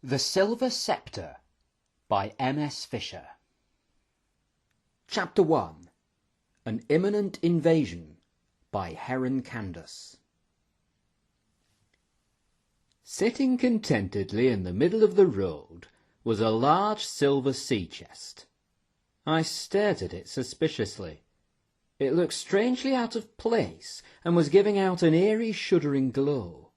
The Silver Sceptre by M.S. Fisher. Chapter 1. An Imminent Invasion by Heron Candace. Sitting contentedly in the middle of the road was a large silver sea chest. I stared at it suspiciously. It looked strangely out of place and was giving out an eerie shuddering glow.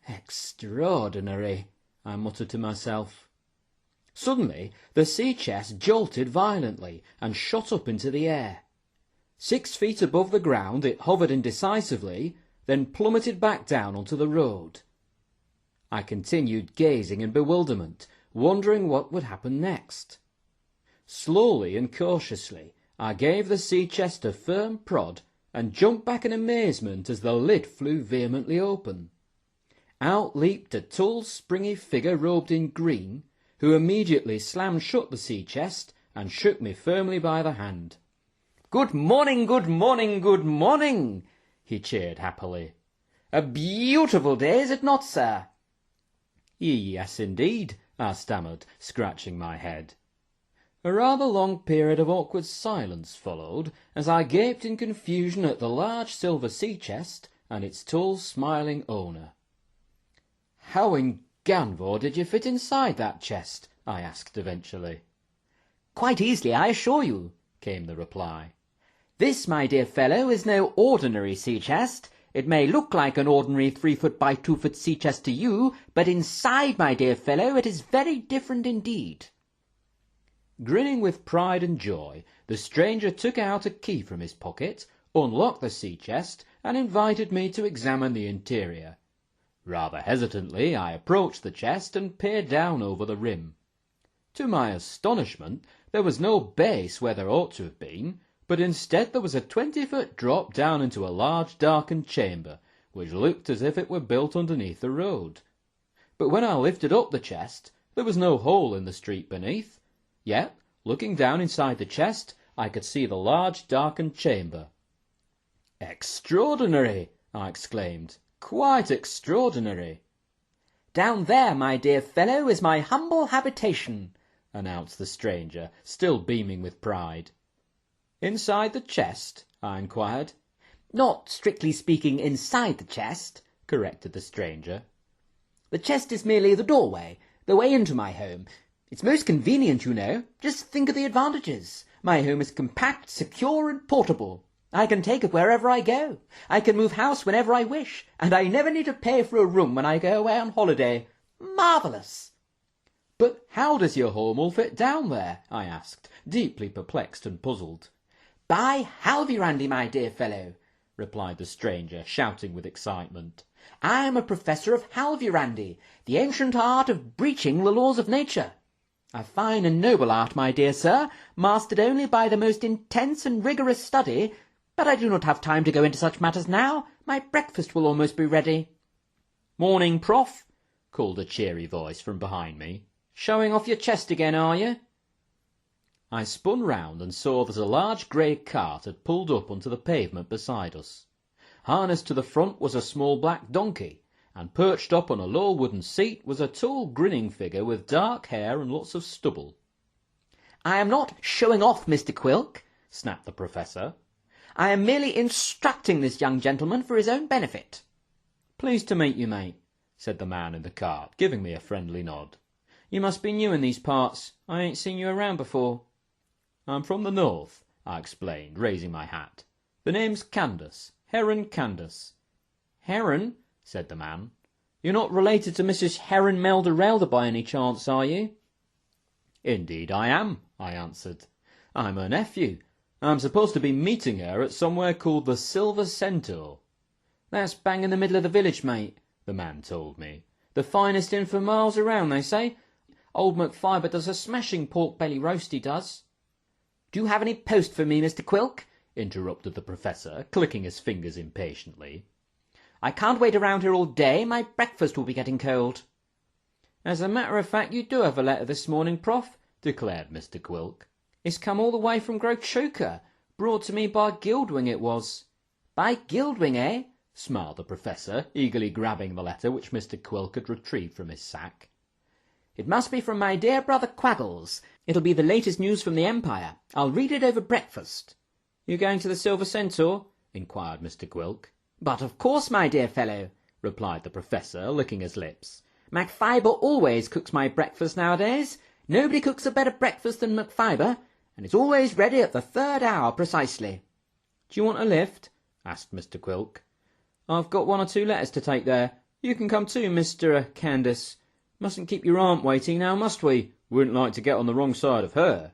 Extraordinary, I muttered to myself. Suddenly the sea chest jolted violently and shot up into the air. 6 feet above the ground it hovered indecisively, then plummeted back down onto the road. I continued gazing in bewilderment, wondering what would happen next. Slowly and cautiously I gave the sea chest a firm prod and jumped back in amazement as the lid flew vehemently open. Out leaped a tall, springy figure robed in green, who immediately slammed shut the sea chest and shook me firmly by the hand. "Good morning, good morning, good morning," he cheered happily. "A beautiful day, is it not, sir?" "Yes, indeed," I stammered, scratching my head. A rather long period of awkward silence followed, as I gaped in confusion at the large silver sea chest and its tall, smiling owner. "How in Ganvor did you fit inside that chest?" I asked eventually. "Quite easily, I assure you," came the reply. "This, my dear fellow, is no ordinary sea chest. It may look like an ordinary 3-foot by 2-foot sea chest to you, but inside, my dear fellow, it is very different indeed." Grinning with pride and joy, the stranger took out a key from his pocket, unlocked the sea chest, and invited me to examine the interior. Rather hesitantly I approached the chest and peered down over the rim. To my astonishment, there was no base where there ought to have been, but instead there was a 20-foot drop down into a large darkened chamber, which looked as if it were built underneath the road. But when I lifted up the chest, there was no hole in the street beneath. Yet, looking down inside the chest, I could see the large darkened chamber. "Extraordinary!" I exclaimed. "Quite extraordinary!" "Down there, my dear fellow, is my humble habitation," announced the stranger, still beaming with pride. "Inside the chest?" I inquired. "Not strictly speaking inside the chest," corrected the stranger. "The chest is merely the doorway, the way into my home. It's most convenient, you know. Just think of the advantages. My home is compact, secure, and portable. I can take it wherever I go. I can move house whenever I wish, and I never need to pay for a room when I go away on holiday. Marvellous!" "But how does your home all fit down there?" I asked, deeply perplexed and puzzled. "By Halvyrandy, my dear fellow," replied the stranger, shouting with excitement. "I am a professor of Halvyrandy, the ancient art of breaching the laws of nature. A fine and noble art, my dear sir, mastered only by the most intense and rigorous study. But I do not have time to go into such matters now. My breakfast will almost be ready." "Morning, Prof," called a cheery voice from behind me. "Showing off your chest again, are you?" I spun round and saw that a large grey cart had pulled up onto the pavement beside us. Harnessed to the front was a small black donkey, and perched up on a low wooden seat was a tall, grinning figure with dark hair and lots of stubble. "I am not showing off, Mr. Quilk," snapped the professor. "I am merely instructing this young gentleman for his own benefit." "Pleased to meet you, mate," said the man in the cart, giving me a friendly nod. "You must be new in these parts. I ain't seen you around before." "I'm from the north," I explained, raising my hat. "The name's Candace, Heron Candace." "Heron?" said the man. "You're not related to Mrs. Heron Melder by any chance, are you?" "Indeed I am," I answered. "I'm her nephew. I'm supposed to be meeting her at somewhere called the Silver Centaur." "That's bang in the middle of the village, mate," the man told me. "The finest inn for miles around, they say. Old McFiber does a smashing pork belly roast, he does." "Do you have any post for me, Mr. Quilk?" interrupted the professor, clicking his fingers impatiently. "I can't wait around here all day. My breakfast will be getting cold." "As a matter of fact, you do have a letter this morning, Prof," declared Mr. Quilk. "It's come all the way from Grochoka. Brought to me by Gildwing, it was." "By Gildwing, eh?" smiled the professor, eagerly grabbing the letter which Mr. Quilk had retrieved from his sack. It must be from my dear brother Quaggles. It'll be the latest news from the Empire. I'll read it over breakfast." "You going to the Silver Centaur?" inquired Mr. Quilk. "But of course, my dear fellow," replied the Professor, licking his lips. "MacFiber always cooks my breakfast nowadays. Nobody cooks a better breakfast than MacFiber, and it's always ready at the 3rd hour precisely." "Do you want a lift?" asked Mr. Quilk. "I've got 1 or 2 letters to take there. You can come too, Mr. Candace. Mustn't keep your aunt waiting now, must we? Wouldn't like to get on the wrong side of her."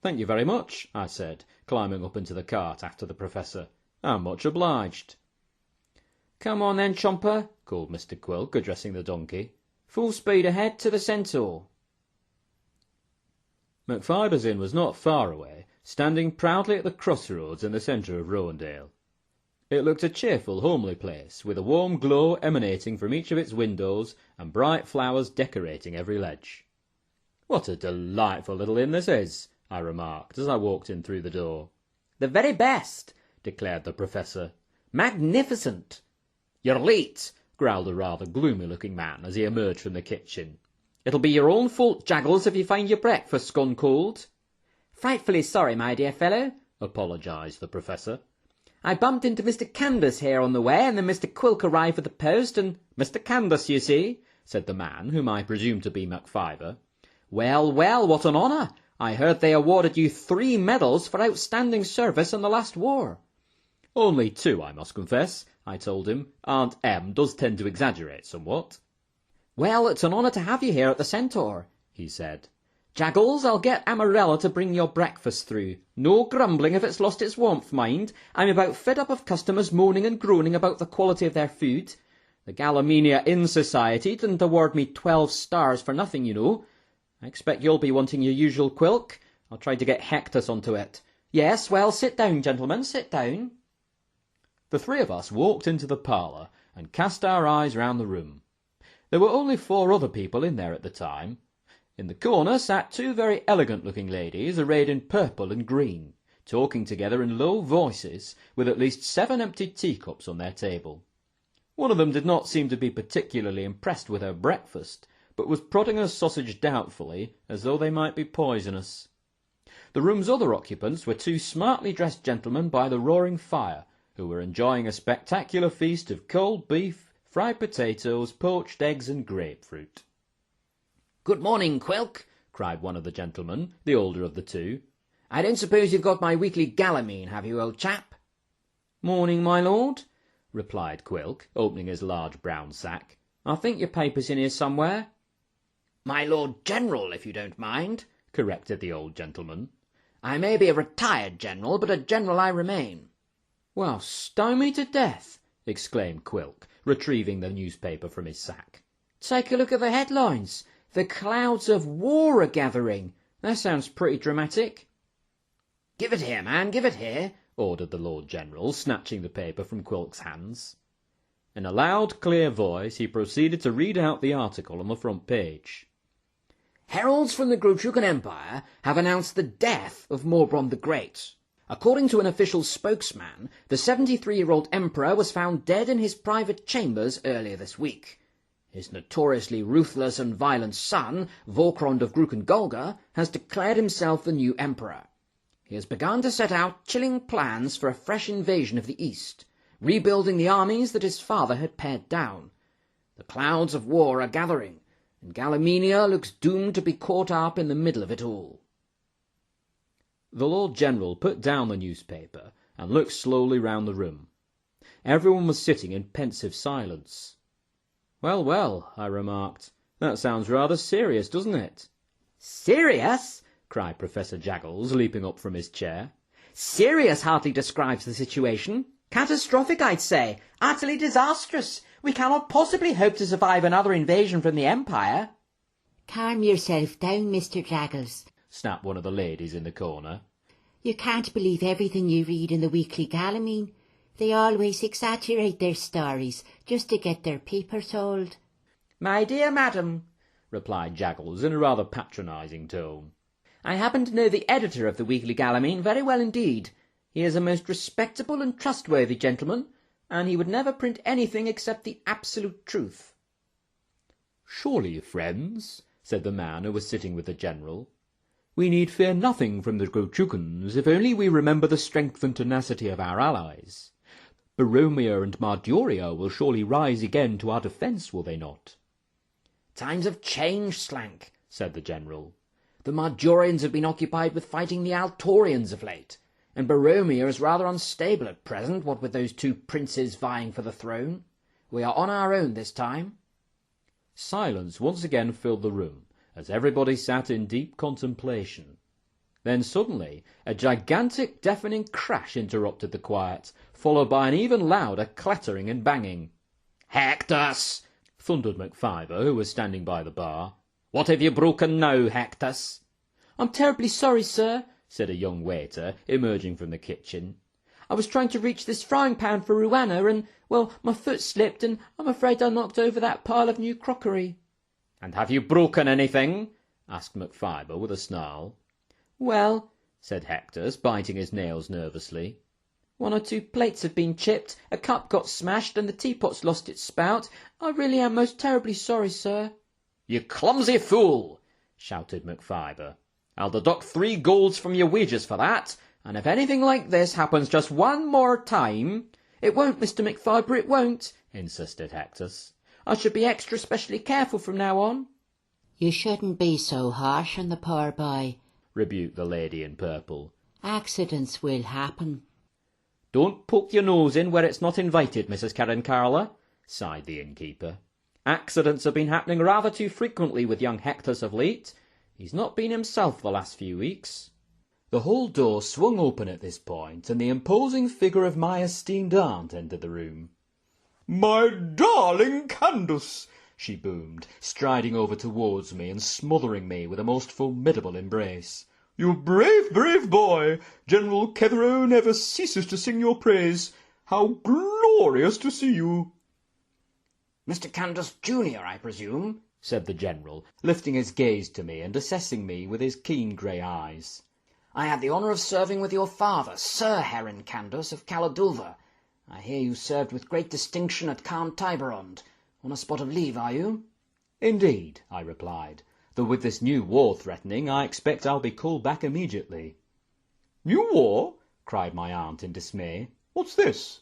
"Thank you very much," I said, climbing up into the cart after the Professor. "I'm much obliged." "Come on then, Chomper," called Mr. Quilk, addressing the donkey. "Full speed ahead to the Centaur." MacFiber's Inn was not far away, standing proudly at the crossroads in the centre of Rowendale. It looked a cheerful, homely place, with a warm glow emanating from each of its windows and bright flowers decorating every ledge. "What a delightful little inn this is," I remarked as I walked in through the door. "The very best," declared the Professor. "Magnificent." "You're late," growled a rather gloomy-looking man as he emerged from the kitchen. "It'll be your own fault, Jaggles, if you find your breakfast gone cold." "Frightfully sorry, my dear fellow," apologised the Professor. "I bumped into Mr. Candace here on the way, and then Mr. Quilk arrived with the post, and—" "Mr. Candace, you see," said the man, whom I presumed to be MacFiber. "Well, well, what an honour! I heard they awarded you 3 medals for outstanding service in the last war." "Only 2, I must confess," I told him. "Aunt M does tend to exaggerate somewhat." "Well, it's an honour to have you here at the Centaur," he said. "Jaggles, I'll get Amarella to bring your breakfast through. No grumbling if it's lost its warmth, mind. I'm about fed up of customers moaning and groaning about the quality of their food. The Gallimenia Inn Society didn't award me 12 stars for nothing, you know. I expect you'll be wanting your usual Quilk. I'll try to get Hectus onto it. Yes, well, sit down, gentlemen, sit down." The 3 of us walked into the parlour and cast our eyes round the room. There were only 4 other people in there at the time. In the corner sat 2 very elegant-looking ladies arrayed in purple and green, talking together in low voices, with at least 7 empty teacups on their table. One of them did not seem to be particularly impressed with her breakfast, but was prodding her sausage doubtfully, as though they might be poisonous. The room's other occupants were 2 smartly dressed gentlemen by the roaring fire, who were enjoying a spectacular feast of cold beef, fried potatoes, poached eggs, and grapefruit. "Good morning, Quilk," cried one of the gentlemen, the older of the 2. "I don't suppose you've got my weekly Galamine, have you, old chap?" "Morning, my lord," replied Quilk, opening his large brown sack. "I think your paper's in here somewhere." "My Lord General, if you don't mind," corrected the old gentleman. "I may be a retired general, but a general I remain." "Well, stone me to death!" exclaimed Quilk, retrieving the newspaper from his sack. "Take a look at the headlines. The clouds of war are gathering. That sounds pretty dramatic." "Give it here, man, give it here," ordered the Lord General, snatching the paper from Quilk's hands. In a loud, clear voice he proceeded to read out the article on the front page. "Heralds from the Grotrugan Empire have announced the death of Morbron the Great. According to an official spokesman, the 73-year-old emperor was found dead in his private chambers earlier this week. His notoriously ruthless and violent son, Vorkrond of Gruken-Golga, has declared himself the new emperor. He has begun to set out chilling plans for a fresh invasion of the East, rebuilding the armies that his father had pared down. The clouds of war are gathering, and Gallimenia looks doomed to be caught up in the middle of it all." The Lord General put down the newspaper and looked slowly round the room. Everyone was sitting in pensive silence. "Well, well," I remarked, "that sounds rather serious, doesn't it?" "Serious?" cried Professor Jaggles, leaping up from his chair. "Serious hardly describes the situation. Catastrophic, I'd say. Utterly disastrous. We cannot possibly hope to survive another invasion from the Empire." "Calm yourself down, Mr. Jaggles," snapped one of the ladies in the corner. "You can't believe everything you read in the Weekly Galamine. They always exaggerate their stories just to get their paper sold." "My dear madam," replied Jaggles in a rather patronising tone, "I happen to know the editor of the Weekly Galamine very well indeed. He is a most respectable and trustworthy gentleman, and he would never print anything except the absolute truth." "Surely, friends," said the man who was sitting with the general. "We need fear nothing from the Grotchukans, if only we remember the strength and tenacity of our allies. Boromir and Marjoria will surely rise again to our defence, will they not?" "Times have changed, Slank," said the general. "The Marjorians have been occupied with fighting the Altorians of late, and Boromir is rather unstable at present, what with those two princes vying for the throne. We are on our own this time." Silence once again filled the room, as everybody sat in deep contemplation. Then suddenly a gigantic deafening crash interrupted the quiet, followed by an even louder clattering and banging. "Hectus!" thundered McFiber, who was standing by the bar. "What have you broken now, Hectus?" "I'm terribly sorry, sir," said a young waiter, emerging from the kitchen. "I was trying to reach this frying-pan for Rowena, and, well, my foot slipped, and I'm afraid I knocked over that pile of new crockery." "And have you broken anything?" asked McFiber with a snarl. "Well," said Hectus, biting his nails nervously, "one or two plates have been chipped, a cup got smashed, and the teapot's lost its spout. I really am most terribly sorry, sir." "You clumsy fool!" shouted McFiber. "I'll deduct 3 golds from your wages for that, and if anything like this happens just one more time—" "It won't, Mr. McFiber, it won't," insisted Hectus. "I should be extra specially careful from now on." "You shouldn't be so harsh on the poor boy," rebuked the lady in purple. "Accidents will happen." "Don't poke your nose in where it's not invited, Mrs. Carrincala," sighed the innkeeper. "Accidents have been happening rather too frequently with young Hectus of late. He's not been himself the last few weeks." The hall door swung open at this point, and the imposing figure of my esteemed aunt entered the room. "My darling Candace!" she boomed, striding over towards me and smothering me with a most formidable embrace. "You brave, brave boy! General Ketherrow never ceases to sing your praise. How glorious to see you!" "Mr. Candace Junior, I presume?" said the general, lifting his gaze to me and assessing me with his keen grey eyes. "I had the honour of serving with your father, Sir Heron Candace of Caladulva. I hear you served with great distinction at Carn Tiberond. On a spot of leave, are you?" "Indeed," I replied, "though with this new war threatening, I expect I'll be called back immediately." "New war?" cried my aunt in dismay. "What's this?"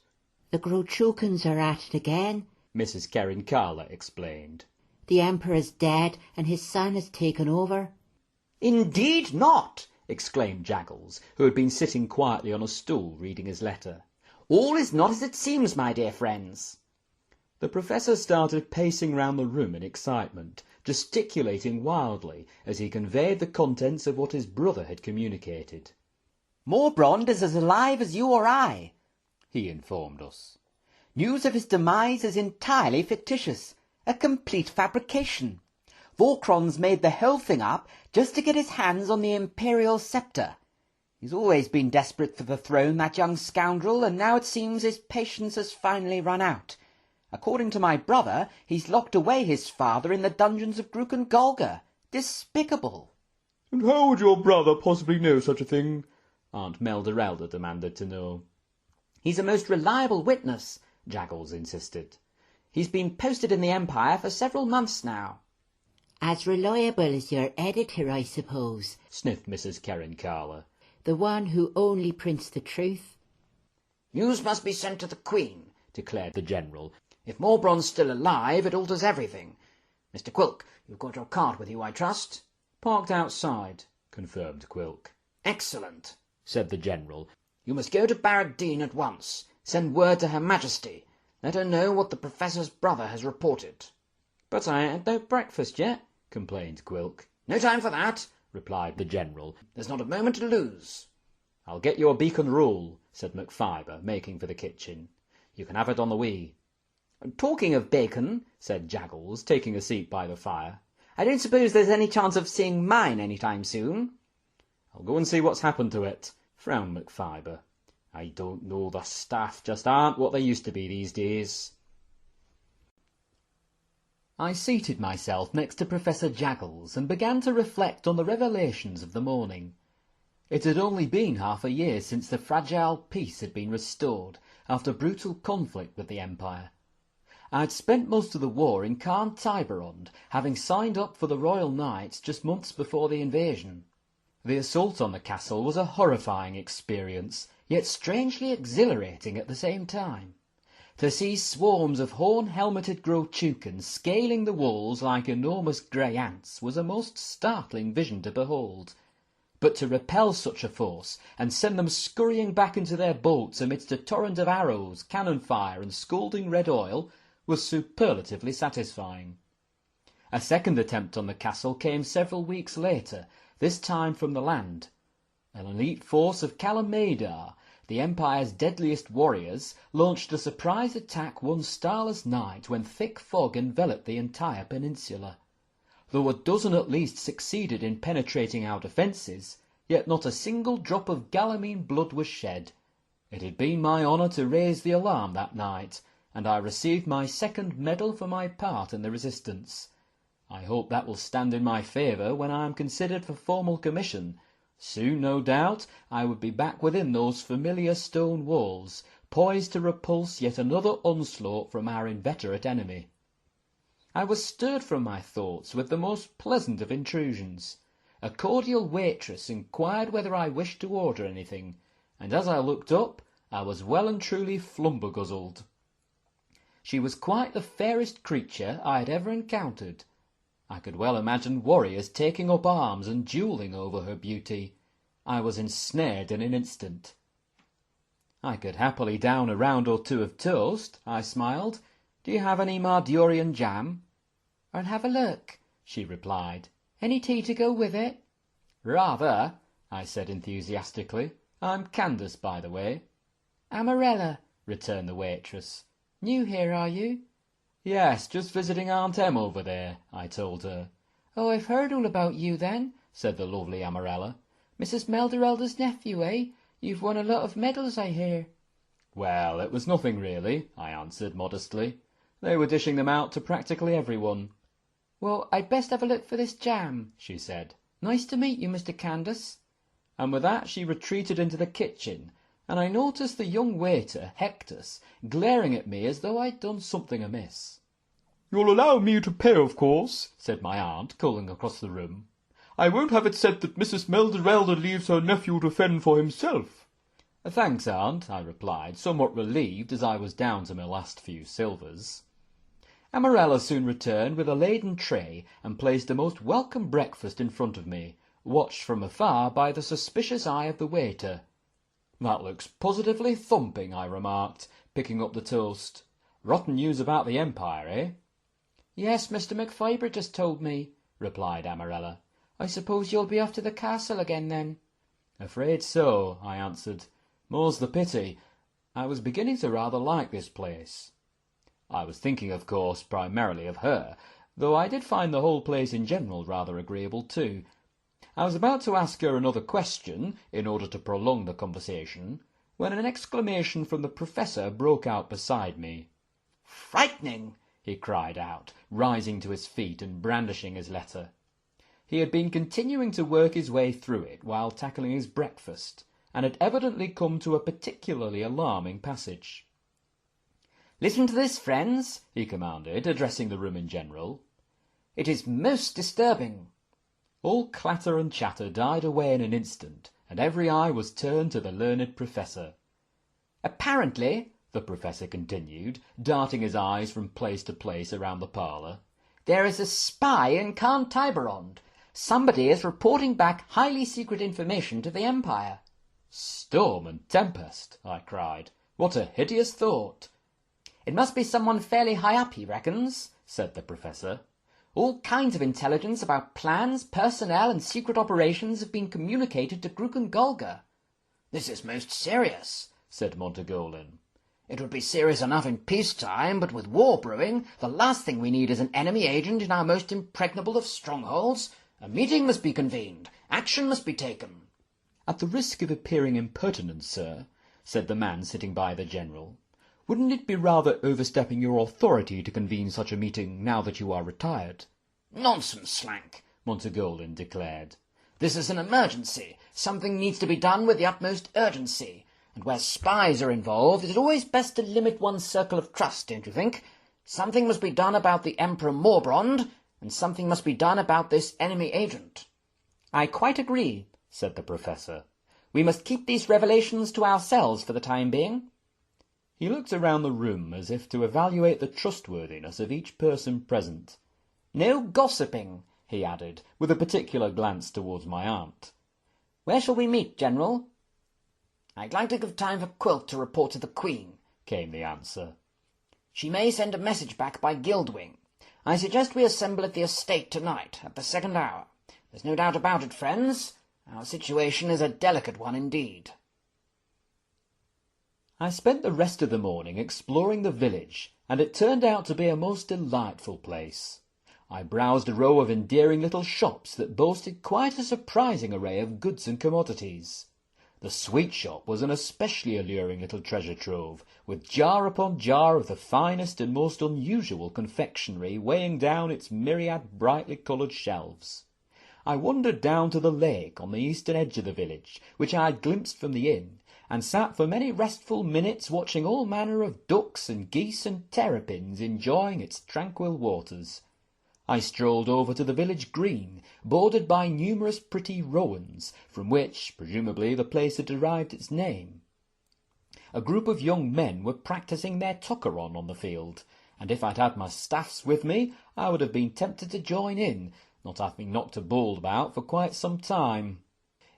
"The Grotchukans are at it again," Mrs. Carrincala explained. "The Emperor's dead, and his son has taken over." "Indeed not!" exclaimed Jaggles, who had been sitting quietly on a stool reading his letter. "All is not as it seems, my dear friends." The professor started pacing round the room in excitement, gesticulating wildly as he conveyed the contents of what his brother had communicated. "Morbrand is as alive as you or I," he informed us. "News of his demise is entirely fictitious, a complete fabrication. Volcron's made the whole thing up just to get his hands on the Imperial Sceptre. He's always been desperate for the throne, that young scoundrel, and now it seems his patience has finally run out. According to my brother, he's locked away his father in the dungeons of Gruken Golga. Despicable." "And how would your brother possibly know such a thing?" Aunt Melderelda demanded to know. "He's a most reliable witness," Jaggles insisted. "He's been posted in the Empire for several months now." "As reliable as your editor, I suppose," sniffed Mrs. Carrincala. "The one who only prints the truth." "News must be sent to the Queen," declared the general. "If Morbrand's still alive, it alters everything. Mr. Quilk, you've got your cart with you, I trust?" "Parked outside," confirmed Quilk. "Excellent," said the general. "You must go to Barad Dûn at once. Send word to Her Majesty. Let her know what the Professor's brother has reported." "But I had no breakfast yet," complained Quilk. "No time for that," replied the general. "There's not a moment to lose." "I'll get you a beacon roll," said McFiber, making for the kitchen. "You can have it on the wee." "Talking of bacon," said Jaggles, taking a seat by the fire, "I don't suppose there's any chance of seeing mine any time soon?" "I'll go and see what's happened to it," frowned McFiber. "I don't know, the staff just aren't what they used to be these days." I seated myself next to Professor Jaggles and began to reflect on the revelations of the morning. It had only been half a year since the fragile peace had been restored after brutal conflict with the Empire. I'd spent most of the war in Carn Tiberond, having signed up for the Royal Knights just months before the invasion. The assault on the castle was a horrifying experience, yet strangely exhilarating at the same time. To see swarms of horn-helmeted Grochukans scaling the walls like enormous grey ants was a most startling vision to behold. But to repel such a force and send them scurrying back into their bolts amidst a torrent of arrows, cannon fire, and scalding red oil was superlatively satisfying. A second attempt on the castle came several weeks later, this time from the land. An elite force of Calamadar, the Empire's deadliest warriors, launched a surprise attack one starless night when thick fog enveloped the entire peninsula. Though a dozen at least succeeded in penetrating our defences, yet not a single drop of Galamine blood was shed. It had been my honour to raise the alarm that night, and I received my second medal for my part in the resistance. I hope that will stand in my favour when I am considered for formal commission. Soon, no doubt, I would be back within those familiar stone walls, poised to repulse yet another onslaught from our inveterate enemy. I was stirred from my thoughts with the most pleasant of intrusions. A cordial waitress inquired whether I wished to order anything, and as I looked up, I was well and truly flumberguzzled. She was quite the fairest creature I had ever encountered. I could well imagine warriors taking up arms and duelling over her beauty. I was ensnared in an instant. "I could happily down a round or two of toast," I smiled. "Do you have any Mardurian jam?" "I'll have a look," she replied. "Any tea to go with it?" "Rather," I said enthusiastically. "I'm Candace, by the way." "Amarella," returned the waitress. "New here, are you?" "Yes, just visiting Aunt Em over there," I told her. "Oh, I've heard all about you then," said the lovely Amarella. "Mrs. Melderelder's nephew, eh? You've won a lot of medals, I hear." "Well, it was nothing really," I answered modestly. "They were dishing them out to practically everyone." "Well, I'd best have a look for this jam," she said. "Nice to meet you, Mr. Candace." And with that she retreated into the kitchen, and I noticed the young waiter, Hectus, glaring at me as though I'd done something amiss. "You'll allow me to pay, of course," said my aunt, calling across the room. "I won't have it said that Mrs. Melderelder leaves her nephew to fend for himself." "Thanks, aunt," I replied, somewhat relieved as I was down to my last few silvers. Amarella soon returned with a laden tray and placed a most welcome breakfast in front of me, watched from afar by the suspicious eye of the waiter. "That looks positively thumping," I remarked, picking up the toast. "Rotten news about the Empire, eh?" "Yes, Mr. McFiber just told me," replied Amarella. "I suppose you'll be off to the castle again, then?" "Afraid so," I answered. "More's the pity. I was beginning to rather like this place." I was thinking, of course, primarily of her, though I did find the whole place in general rather agreeable too. I was about to ask her another question, in order to prolong the conversation, when an exclamation from the Professor broke out beside me. "Frightening!" he cried out, rising to his feet and brandishing his letter. He had been continuing to work his way through it while tackling his breakfast, and had evidently come to a particularly alarming passage. "Listen to this, friends," he commanded, addressing the room in general. "It is most disturbing." All clatter and chatter died away in an instant, and every eye was turned to the learned Professor. "Apparently," the Professor continued, darting his eyes from place to place around the parlour, "there is a spy in Carn Tiberond. Somebody is reporting back highly secret information to the Empire." "Storm and tempest!" I cried. "What a hideous thought!" "It must be someone fairly high up, he reckons," said the Professor. "All kinds of intelligence about plans, personnel, and secret operations have been communicated to Grook and Golga." "This is most serious," said Montagolin. "It would be serious enough in peacetime, but with war brewing, the last thing we need is an enemy agent in our most impregnable of strongholds. A meeting must be convened. Action must be taken." "At the risk of appearing impertinent, sir," said the man sitting by the General, "wouldn't it be rather overstepping your authority to convene such a meeting now that you are retired?" "Nonsense, Slank," Montagolin declared. "This is an emergency. Something needs to be done with the utmost urgency. And where spies are involved, it is always best to limit one's circle of trust, don't you think? Something must be done about the Emperor Morbrand, and something must be done about this enemy agent. I quite agree, said the Professor. We must keep these revelations to ourselves for the time being. He looked around the room as if to evaluate the trustworthiness of each person present. No gossiping, he added, with a particular glance towards my aunt. Where shall we meet, General? I'd like to give time for Quilp to report to the Queen, came the answer. She may send a message back by Guildwing. I suggest we assemble at the estate tonight, at the 2nd hour. There's no doubt about it, friends. Our situation is a delicate one indeed. I spent the rest of the morning exploring the village, and it turned out to be a most delightful place. I browsed a row of endearing little shops that boasted quite a surprising array of goods and commodities. The sweet shop was an especially alluring little treasure trove, with jar upon jar of the finest and most unusual confectionery weighing down its myriad brightly coloured shelves. I wandered down to the lake on the eastern edge of the village, which I had glimpsed from the inn, and sat for many restful minutes watching all manner of ducks and geese and terrapins enjoying its tranquil waters. I strolled over to the village green, bordered by numerous pretty rowans, from which, presumably, the place had derived its name. A group of young men were practising their tuckeron on the field, and if I'd had my staffs with me, I would have been tempted to join in, not having knocked a ball about for quite some time.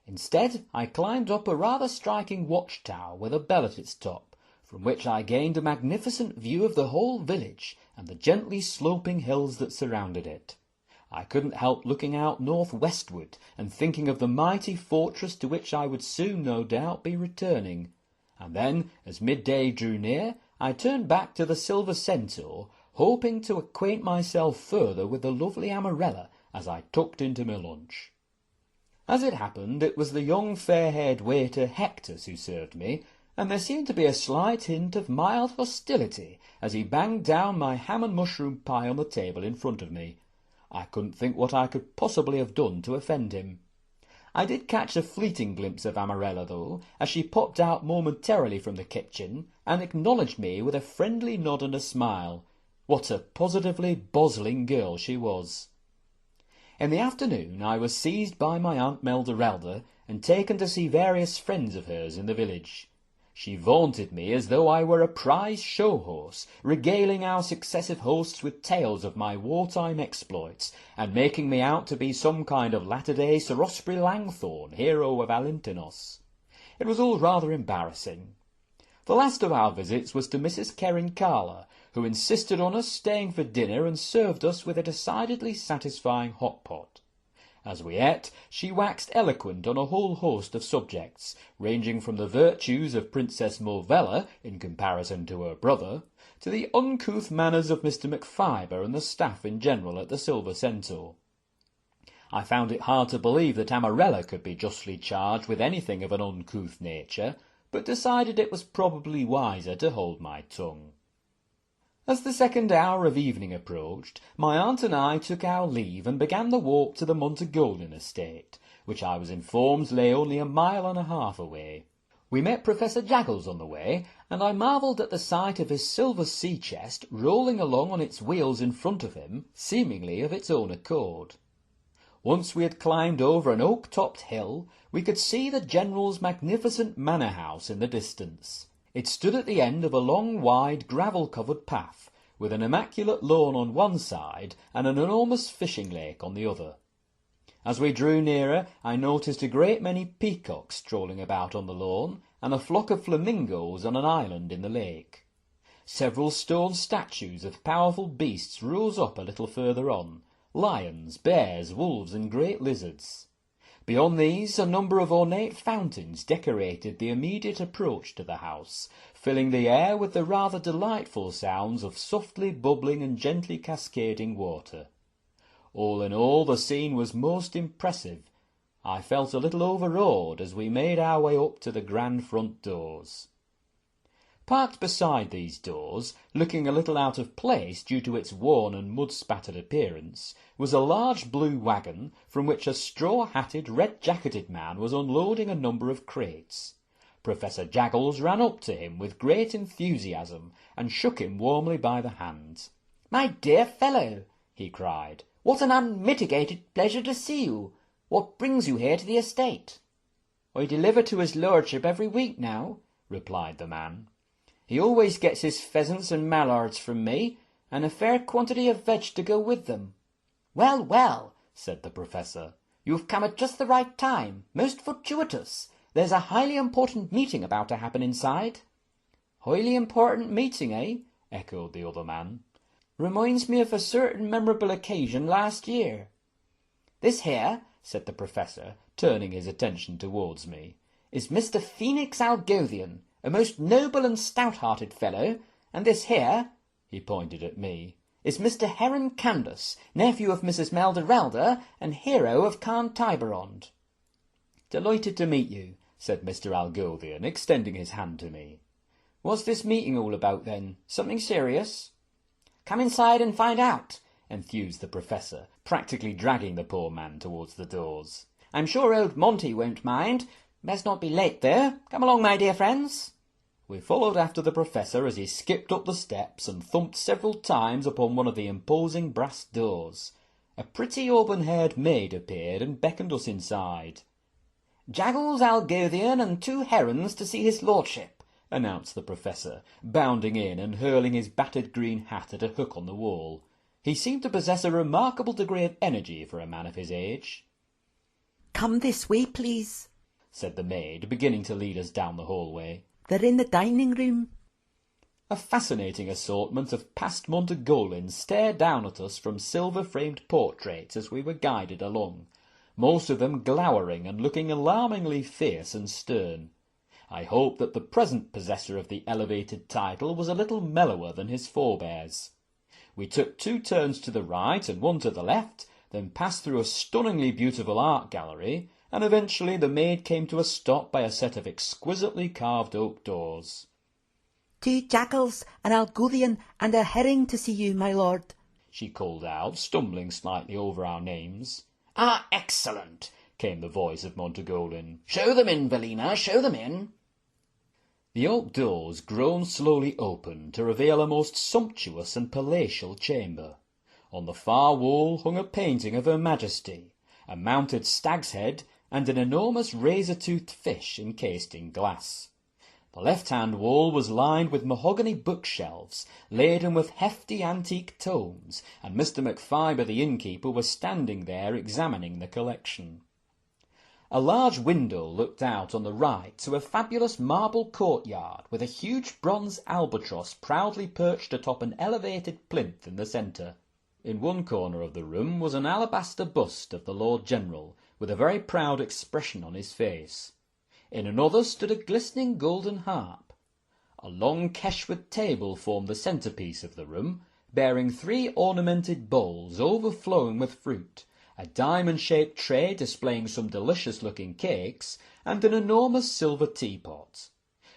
Instead, I climbed up a rather striking watchtower with a bell at its top, from which I gained a magnificent view of the whole village and the gently sloping hills that surrounded it. I couldn't help looking out north-westward and thinking of the mighty fortress to which I would soon, no doubt, be returning. And then, as midday drew near, I turned back to the Silver Centaur, hoping to acquaint myself further with the lovely Amarella as I tucked into my lunch. As it happened, it was the young fair-haired waiter Hectus who served me, and there seemed to be a slight hint of mild hostility as he banged down my ham and mushroom pie on the table in front of me. I couldn't think what I could possibly have done to offend him. I did catch a fleeting glimpse of Amarella, though, as she popped out momentarily from the kitchen and acknowledged me with a friendly nod and a smile. What a positively bozling girl she was! In the afternoon I was seized by my Aunt Melderelda and taken to see various friends of hers in the village. She vaunted me as though I were a prize show horse, regaling our successive hosts with tales of my wartime exploits, and making me out to be some kind of latter-day Sir Osprey Langthorne, hero of Alintinos. It was all rather embarrassing. The last of our visits was to Mrs. Kerin-Carla, who insisted on us staying for dinner and served us with a decidedly satisfying hot pot. As we ate, she waxed eloquent on a whole host of subjects, ranging from the virtues of Princess Morvella in comparison to her brother, to the uncouth manners of Mr. McFiber and the staff in general at the Silver Centaur. I found it hard to believe that Amarella could be justly charged with anything of an uncouth nature, but decided it was probably wiser to hold my tongue. As the 2nd hour of evening approached, my aunt and I took our leave and began the walk to the Montagolden estate, which I was informed lay only a mile and a half away. We met Professor Jaggles on the way, and I marvelled at the sight of his silver sea-chest rolling along on its wheels in front of him, seemingly of its own accord. Once we had climbed over an oak-topped hill, we could see the General's magnificent manor-house in the distance. It stood at the end of a long, wide, gravel-covered path, with an immaculate lawn on one side and an enormous fishing lake on the other. As we drew nearer, I noticed a great many peacocks strolling about on the lawn, and a flock of flamingos on an island in the lake. Several stone statues of powerful beasts rose up a little further on, lions, bears, wolves, and great lizards. Beyond these, a number of ornate fountains decorated the immediate approach to the house, filling the air with the rather delightful sounds of softly bubbling and gently cascading water. All in all, the scene was most impressive. I felt a little overawed as we made our way up to the grand front doors. Parked beside these doors, looking a little out of place due to its worn and mud-spattered appearance, was a large blue wagon from which a straw-hatted, red-jacketed man was unloading a number of crates. Professor Jaggles ran up to him with great enthusiasm and shook him warmly by the hand. "My dear fellow," he cried, "what an unmitigated pleasure to see you! What brings you here to the estate?" "I deliver to his lordship every week now," replied the man. "He always gets his pheasants and mallards from me, and a fair quantity of veg to go with them." "Well, well," said the Professor, "you've come at just the right time. Most fortuitous. There's a highly important meeting about to happen inside." "Highly important meeting, eh?" echoed the other man. "Reminds me of a certain memorable occasion last year." "This here," said the Professor, turning his attention towards me, "is Mr. Phoenix Algothian, a most noble and stout-hearted fellow, and this here," he pointed at me, "is Mr. Heron Candace, nephew of Mrs. Melderelder and hero of Carn Tiberond." "Delighted to meet you," said Mr. Algothian, extending his hand to me. "What's this meeting all about, then? Something serious?" "Come inside and find out," enthused the Professor, practically dragging the poor man towards the doors. "I'm sure old Monty won't mind. Best not be late, though. Come along, my dear friends." We followed after the Professor as he skipped up the steps and thumped several times upon one of the imposing brass doors. A pretty auburn-haired maid appeared and beckoned us inside. "Jaggles Algothian and 2 herons to see his lordship," announced the Professor, bounding in and hurling his battered green hat at a hook on the wall. He seemed to possess a remarkable degree of energy for a man of his age. "Come this way, please," said the maid, beginning to lead us down the hallway. "They're in the dining room." A fascinating assortment of past Montagolins stared down at us from silver-framed portraits as we were guided along, most of them glowering and looking alarmingly fierce and stern. I hope that the present possessor of the elevated title was a little mellower than his forebears. We took 2 turns to the right and 1 to the left, then passed through a stunningly beautiful art gallery, and eventually the maid came to a stop by a set of exquisitely carved oak doors. "2 jackals, an Algothian, and a herring to see you, my lord," she called out, stumbling slightly over our names. "Ah, excellent," came the voice of Montagolin. "Show them in, Velina, show them in." The oak doors groaned slowly open to reveal a most sumptuous and palatial chamber. On the far wall hung a painting of Her Majesty, a mounted stag's head, and an enormous razor-toothed fish encased in glass. The left-hand wall was lined with mahogany bookshelves, laden with hefty antique tomes, and Mr. McFiber the innkeeper was standing there examining the collection. A large window looked out on the right to a fabulous marble courtyard with a huge bronze albatross proudly perched atop an elevated plinth in the centre. In one corner of the room was an alabaster bust of the Lord General, with a very proud expression on his face. In another stood a glistening golden harp. A long Keshwood table formed the centrepiece of the room, bearing 3 ornamented bowls overflowing with fruit, a diamond-shaped tray displaying some delicious-looking cakes, and an enormous silver teapot.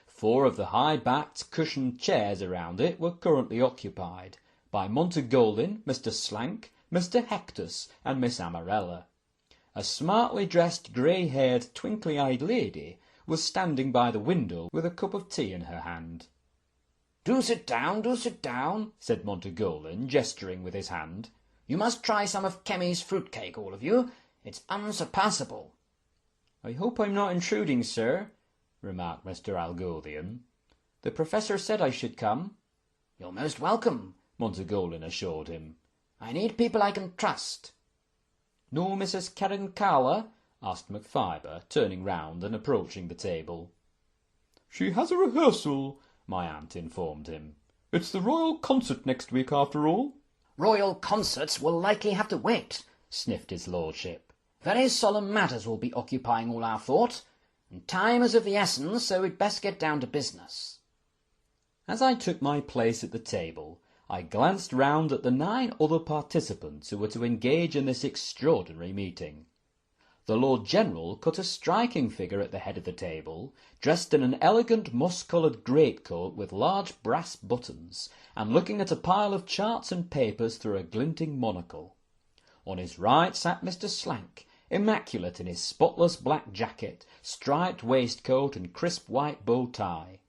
4 of the high-backed, cushioned chairs around it were currently occupied by Montagolin, Mr. Slank, Mr. Hectus, and Miss Amarella. A smartly dressed, grey-haired, twinkly-eyed lady was standing by the window with a cup of tea in her hand. Do sit down," said Montagolin, gesturing with his hand. "You must try some of Kemmy's fruit-cake, all of you. It's unsurpassable." "I hope I'm not intruding, sir," remarked Mr. Algothian. "The Professor said I should come." "You're most welcome," Montagolin assured him. "I need people I can trust." "No Mrs. Karen Carla?" asked McFiber, turning round and approaching the table. "She has a rehearsal," my aunt informed him. "It's the Royal Concert next week, after all." "Royal concerts will likely have to wait," sniffed his lordship. "Very solemn matters will be occupying all our thought, and time is of the essence, so we'd best get down to business." As I took my place at the table, I glanced round at the 9 other participants who were to engage in this extraordinary meeting. The Lord General cut a striking figure at the head of the table, dressed in an elegant moss-coloured greatcoat with large brass buttons, and looking at a pile of charts and papers through a glinting monocle. On his right sat Mr. Slank, immaculate in his spotless black jacket, striped waistcoat, and crisp white bow tie.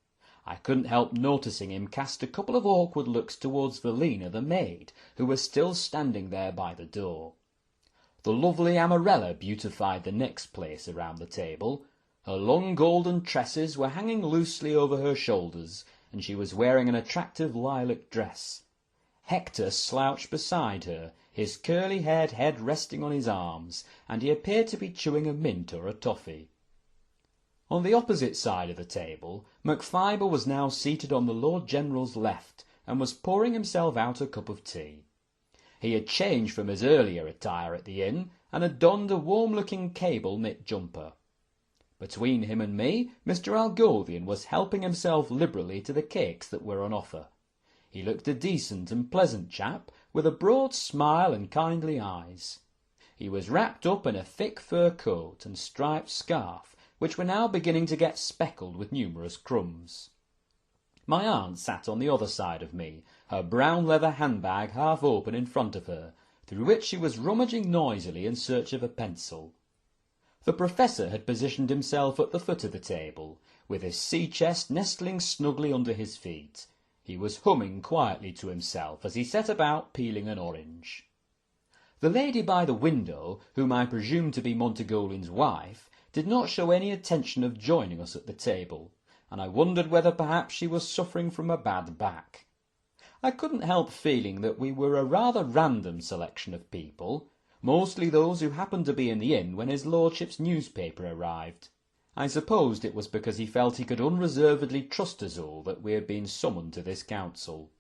I couldn't help noticing him cast a couple of awkward looks towards Velina the maid, who was still standing there by the door. The lovely Amarella beautified the next place around the table. Her long golden tresses were hanging loosely over her shoulders, and she was wearing an attractive lilac dress. Hector slouched beside her, his curly-haired head resting on his arms, and he appeared to be chewing a mint or a toffee. On the opposite side of the table, MacFiber was now seated on the Lord General's left, and was pouring himself out a cup of tea. He had changed from his earlier attire at the inn, and had donned a warm-looking cable-knit jumper. Between him and me, Mr. Algoldian was helping himself liberally to the cakes that were on offer. He looked a decent and pleasant chap, with a broad smile and kindly eyes. He was wrapped up in a thick fur coat and striped scarf, which were now beginning to get speckled with numerous crumbs. My aunt sat on the other side of me, her brown leather handbag half open in front of her, through which she was rummaging noisily in search of a pencil. The Professor had positioned himself at the foot of the table, with his sea-chest nestling snugly under his feet. He was humming quietly to himself as he set about peeling an orange. The lady by the window, whom I presumed to be Montegolin's wife, did not show any intention of joining us at the table, and I wondered whether perhaps she was suffering from a bad back. I couldn't help feeling that we were a rather random selection of people, mostly those who happened to be in the inn when his lordship's newspaper arrived. I supposed it was because he felt he could unreservedly trust us all that we had been summoned to this council.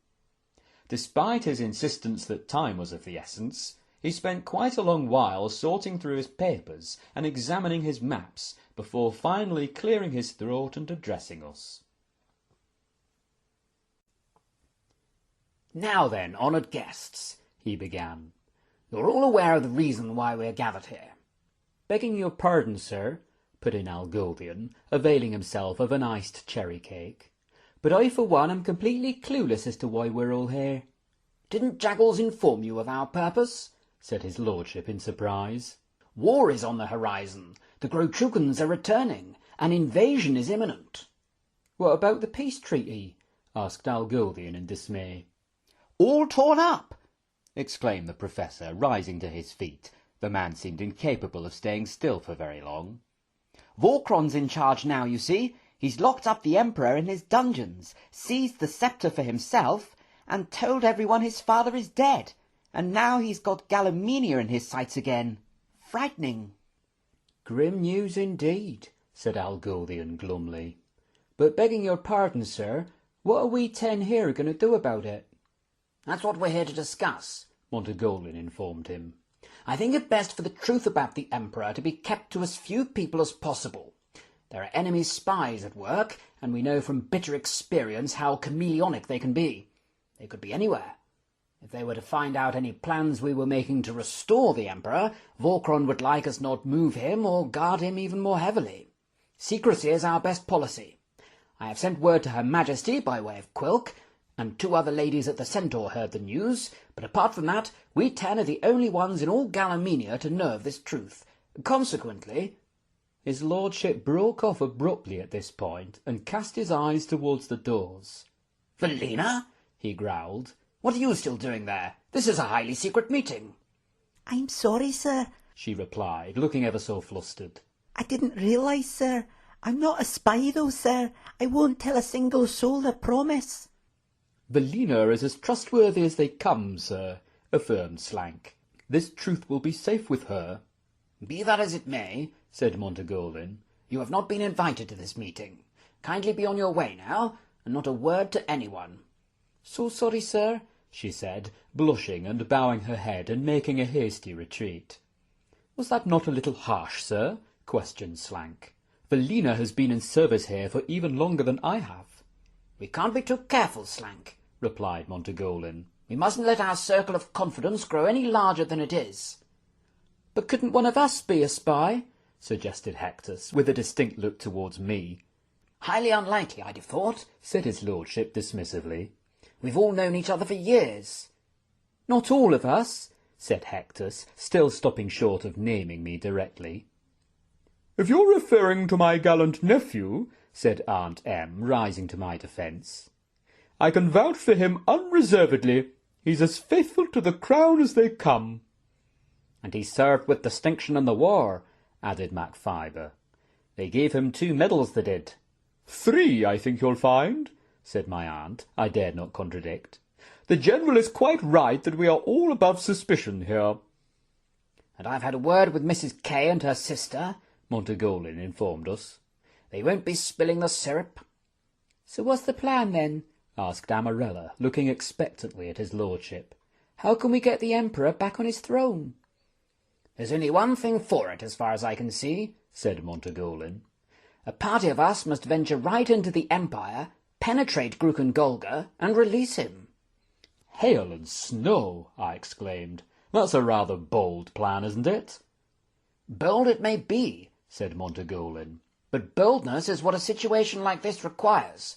Despite his insistence that time was of the essence, he spent quite a long while sorting through his papers and examining his maps before finally clearing his throat and addressing us. "Now then, honoured guests," he began, "you're all aware of the reason why we're gathered here." "Begging your pardon, sir," put in Algoldian, availing himself of an iced cherry cake, "but I for one am completely clueless as to why we're all here." "Didn't Jaggles inform you of our purpose?" said his lordship in surprise. "War is on the horizon, the Grotrukans are returning, an invasion is imminent." "What about the peace treaty?" asked Algoldian in dismay. "All torn up!" exclaimed the Professor, rising to his feet. The man seemed incapable of staying still for very long. "Vorkron's in charge now, you see. He's locked up the Emperor in his dungeons, seized the sceptre for himself, and told everyone his father is dead. And now he's got Galliminia in his sights again. Frightening." "Grim news indeed," said Algoldian glumly. "But begging your pardon, sir, what are we 10 here going to do about it?" "That's what we're here to discuss," Montegolin informed him. "I think it best for the truth about the Emperor to be kept to as few people as possible. There are enemy spies at work, and we know from bitter experience how chameleonic they can be. They could be anywhere. If they were to find out any plans we were making to restore the Emperor, Vorkron would like us not move him or guard him even more heavily. Secrecy is our best policy. I have sent word to Her Majesty by way of Quilk, and 2 other ladies at the Centaur heard the news, but apart from that, we 10 are the only ones in all Galliminia to know of this truth. Consequently—" His lordship broke off abruptly at this point, and cast his eyes towards the doors. "Velina," he growled, "what are you still doing there? This is a highly secret meeting." "I'm sorry, sir," she replied, looking ever so flustered. "I didn't realise, sir. I'm not a spy, though, sir. I won't tell a single soul, I promise." "Velina is as trustworthy as they come, sir," affirmed Slank. "This truth will be safe with her." "Be that as it may," said Montegolin, "you have not been invited to this meeting. Kindly be on your way now, and not a word to anyone." "So sorry, sir," she said, blushing and bowing her head and making a hasty retreat. "Was that not a little harsh, sir?" questioned Slank. "Velina has been in service here for even longer than I have." "We can't be too careful, Slank," replied Montegolin. "We mustn't let our circle of confidence grow any larger than it is." "But couldn't one of us be a spy?" suggested Hectus, with a distinct look towards me. "Highly unlikely, I'd have thought," said his lordship dismissively. "We've all known each other for years." "Not all of us," said Hectus, still stopping short of naming me directly. "If you're referring to my gallant nephew," said Aunt Em, rising to my defence. "I can vouch for him unreservedly. He's as faithful to the crown as they come." "And he served with distinction in the war," added Macfiber. "They gave him 2 medals, they did." "3, I think you'll find," said my aunt. I dared not contradict. "The General is quite right that we are all above suspicion here." "And I've had a word with Mrs. Kay and her sister," Montagolin informed us. "They won't be spilling the syrup." So what's the plan, then? asked Amarella, looking expectantly at his lordship. How can we get the Emperor back on his throne? "There's only one thing for it, as far as I can see," said Montagolin. "A party of us must venture right into the Empire, penetrate Gruken-Golga, and release him." "Hail and snow!" I exclaimed. "That's a rather bold plan, isn't it?" "Bold it may be," said Montagolin, "but boldness is what a situation like this requires.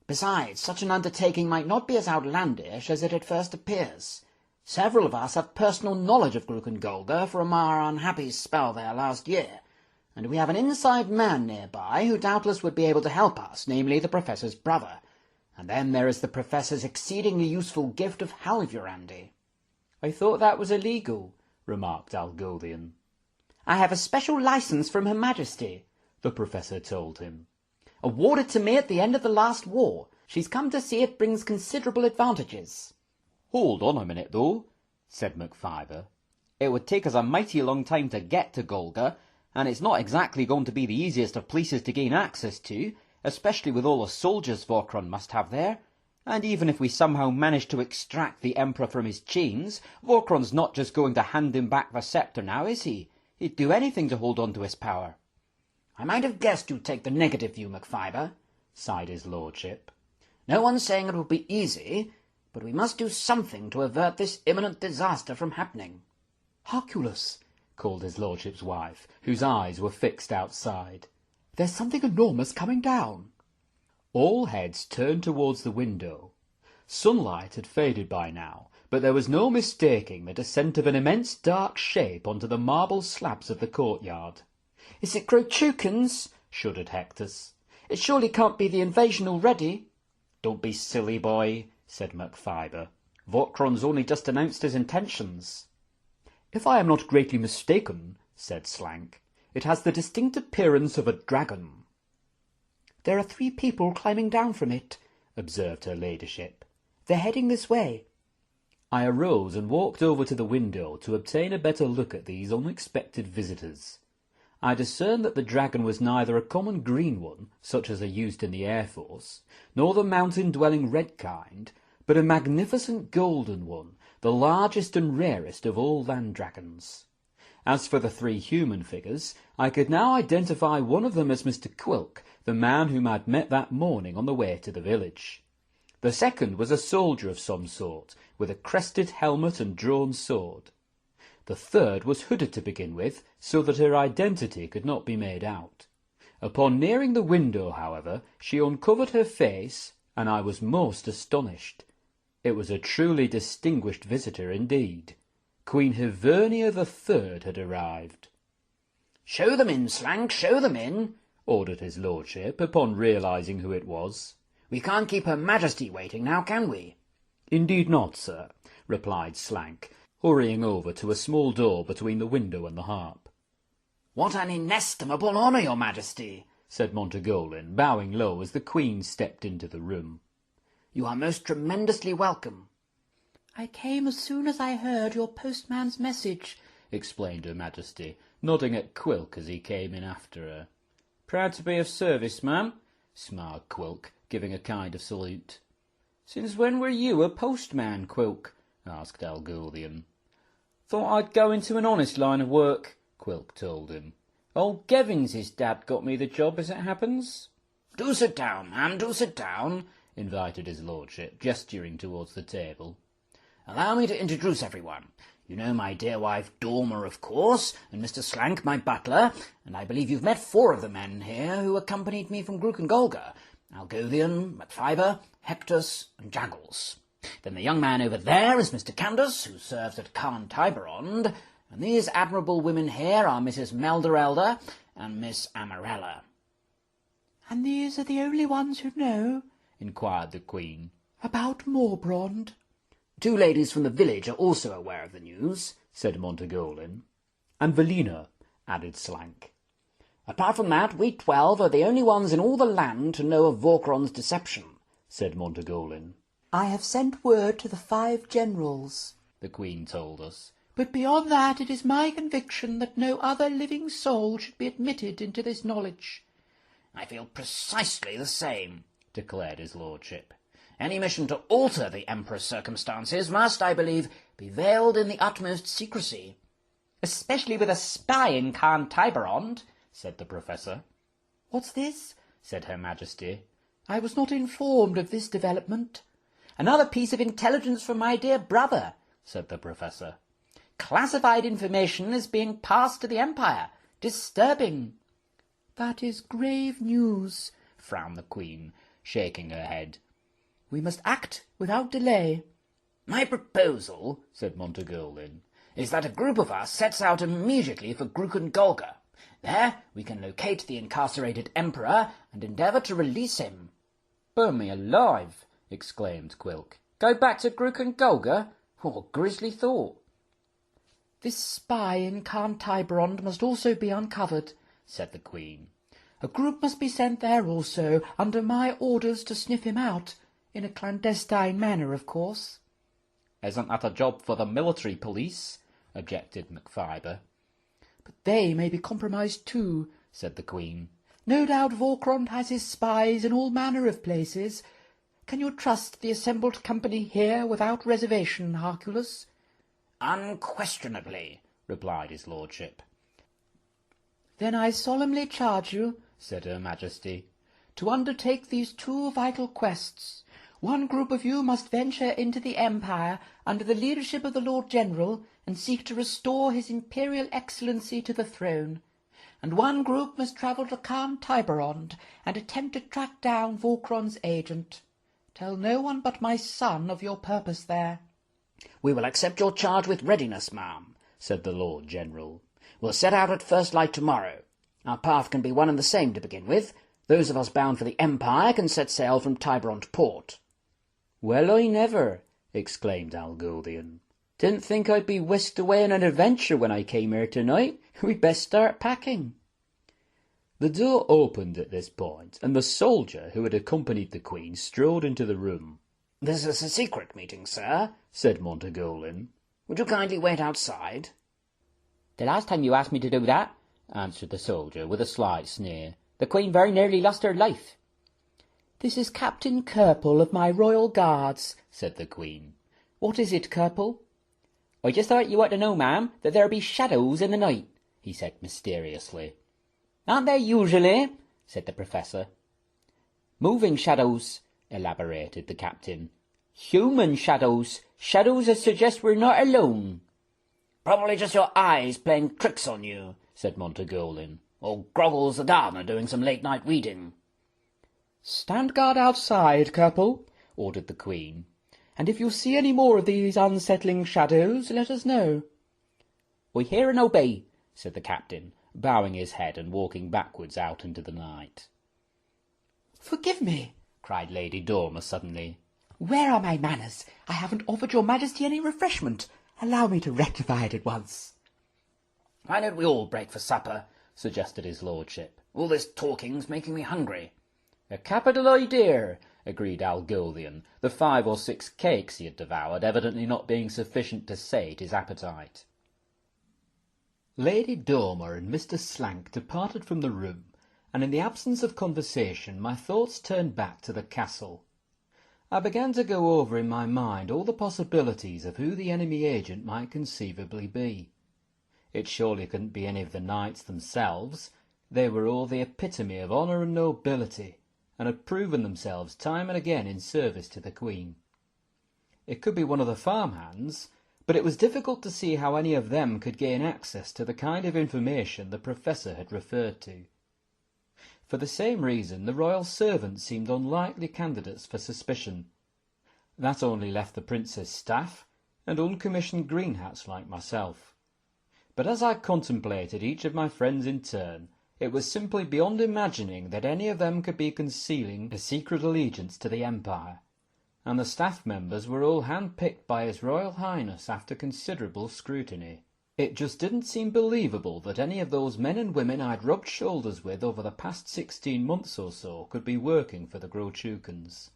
Besides, such an undertaking might not be as outlandish as it at first appears. Several of us have personal knowledge of Gruken-Golga from our unhappy spell there last year, and we have an inside man nearby who doubtless would be able to help us, namely the Professor's brother. And then there is the Professor's exceedingly useful gift of halvurandi." "I thought that was illegal," remarked Algolian. "I have a special license from Her Majesty," the Professor told him. "awarded to me at the end of the last war. She's come to see it brings considerable advantages." "Hold on a minute, though," said Macfiber. "It would take us a mighty long time to get to Golga, and it's not exactly going to be the easiest of places to gain access to, especially with all the soldiers Vorkron must have there. And even if we somehow manage to extract the Emperor from his chains, Vorkron's not just going to hand him back the sceptre now, is he? He'd do anything to hold on to his power." "I might have guessed you'd take the negative view, Macfiber," sighed his lordship. "No one's saying it will be easy, but we must do something to avert this imminent disaster from happening." "Harculus," called his lordship's wife, whose eyes were fixed outside. "There's something enormous coming down." All heads turned towards the window. Sunlight had faded by now, but there was no mistaking the descent of an immense dark shape onto the marble slabs of the courtyard. "Is it Grochukans?" shuddered Hectus. "It surely can't be the invasion already." "Don't be silly, boy," said Macfiber. "Vorkron's only just announced his intentions." "If I am not greatly mistaken," said Slank, "it has the distinct appearance of a dragon." "There are 3 people climbing down from it," observed her ladyship. "They're heading this way." I arose and walked over to the window to obtain a better look at these unexpected visitors. I discerned that the dragon was neither a common green one, such as are used in the Air Force, nor the mountain-dwelling red kind, but a magnificent golden one, the largest and rarest of all land dragons. As for the 3 human figures, I could now identify one of them as Mr. Quilk, the man whom I had met that morning on the way to the village. The second was a soldier of some sort, with a crested helmet and drawn sword. The third was hooded to begin with, so that her identity could not be made out. Upon nearing the window, however, she uncovered her face, and I was most astonished. It was a truly distinguished visitor indeed. Queen Hivernia the Third had arrived. "Show them in, Slank, show them in," ordered his lordship, upon realizing who it was. "We can't keep Her Majesty waiting now, can we?" "Indeed not, sir," replied Slank, hurrying over to a small door between the window and the harp. "What an inestimable honour, Your Majesty," said Montagolin, bowing low as the Queen stepped into the room. "You are most tremendously welcome." "I came as soon as I heard your postman's message," explained Her Majesty, nodding at Quilk as he came in after her. "Proud to be of service, ma'am," smiled Quilk, giving a kind of salute. "Since when were you a postman, Quilk?" asked Algolian. "Thought I'd go into an honest line of work," Quilk told him. "Old Gevins's dad got me the job, as it happens." "Do sit down, ma'am, do sit down," invited his lordship, gesturing towards the table. "Allow me to introduce everyone. You know my dear wife Dorma, of course, and Mr. Slank, my butler, and I believe you've met 4 of the men here who accompanied me from Gruken-Golga: Algolian, Macfiber, Hectus, and Jaggles. Then the young man over there is Mr. Candace, who serves at Carn Tiberond, and these admirable women here are Mrs. Melderelder and Miss Amarella." "And these are the only ones who know," inquired the Queen, "about Morbrand?" "Two ladies from the village are also aware of the news," said Montagolin. "And Velina," added Slank. "Apart from that, we 12 are the only ones in all the land to know of Vorkron's deception," said Montagolin. "I have sent word to the 5 generals," the Queen told us. "but beyond that it is my conviction that no other living soul should be admitted into this knowledge." "I feel precisely the same," declared his lordship. "Any mission to alter the Emperor's circumstances must, I believe, be veiled in the utmost secrecy." "Especially with a spy in Khan Tiberond," said the Professor. "What's this?" said Her Majesty. "I was not informed of this development." "Another piece of intelligence from my dear brother," said the Professor. "Classified information is being passed to the Empire. Disturbing." "That is grave news," frowned the Queen, shaking her head. "We must act without delay." "My proposal," said Montagolin, "is that a group of us sets out immediately for Gruken-Golga. There we can locate the incarcerated Emperor and endeavour to release him." "Burn me alive!" exclaimed Quilk. "Go back to Gruken-Golga? What a grisly thought!" "This spy in Khan Tiberond must also be uncovered," said the Queen. "A group must be sent there also, under my orders to sniff him out, in a clandestine manner, of course." "Isn't that a job for the military police?" objected McFiber. "But they may be compromised too," said the Queen. "No doubt Vorkrond has his spies in all manner of places. Can you trust the assembled company here without reservation, Hercules?" "Unquestionably," replied his lordship. "Then I solemnly charge you," said Her Majesty, "to undertake these 2 vital quests. One group of you must venture into the Empire under the leadership of the Lord General and seek to restore his Imperial Excellency to the throne. And one group must travel to Khan Tiberond and attempt to track down Vorkron's agent. Tell no one but my son of your purpose there." "We will accept your charge with readiness, ma'am," said the Lord General. "We'll set out at first light tomorrow. Our path can be one and the same to begin with. Those of us bound for the Empire can set sail from Tiberond port." "Well, I never!" exclaimed Algoldian. "Didn't think I'd be whisked away on an adventure when I came here tonight. We'd best start packing." The door opened at this point, and the soldier who had accompanied the Queen strode into the room. "This is a secret meeting, sir," said Montagolin. "Would you kindly wait outside?" "The last time you asked me to do that," answered the soldier, with a slight sneer, "the Queen very nearly lost her life." "This is Captain Kirple of my Royal Guards," said the Queen. "What is it, Kirple?" "I just thought you ought to know, ma'am, that there be shadows in the night," he said mysteriously. "Aren't there usually?" said the Professor. "Moving shadows," elaborated the Captain. "Human shadows. Shadows that suggest we're not alone." "Probably just your eyes playing tricks on you," said Montagolin, "or Groggles the gardener doing some late-night reading." "Stand guard outside, Kirple," ordered the Queen, "and if you see any more of these unsettling shadows, let us know." "We hear and obey," said the Captain, bowing his head and walking backwards out into the night. "Forgive me," cried Lady Dormer suddenly. "Where are my manners? I haven't offered your Majesty any refreshment. Allow me to rectify it at once." "Why don't we all break for supper?" suggested his lordship. "All this talking's making me hungry." "A capital idea," agreed Algoldian, the 5 or 6 cakes he had devoured evidently not being sufficient to sate his appetite. Lady Dormer and Mr. Slank departed from the room, and in the absence of conversation my thoughts turned back to the castle. I began to go over in my mind all the possibilities of who the enemy agent might conceivably be. It surely couldn't be any of the knights themselves. They were all the epitome of honour and nobility, and had proven themselves time and again in service to the Queen. It could be one of the farmhands, but it was difficult to see how any of them could gain access to the kind of information the Professor had referred to. For the same reason, the royal servants seemed unlikely candidates for suspicion. That only left the Prince's staff and uncommissioned greenhats like myself. But as I contemplated each of my friends in turn, It was simply beyond imagining that any of them could be concealing a secret allegiance to the Empire, and the staff members were all hand-picked by His Royal Highness after considerable scrutiny. It just didn't seem believable that any of those men and women I'd rubbed shoulders with over the past 16 months or so could be working for the Grochukans.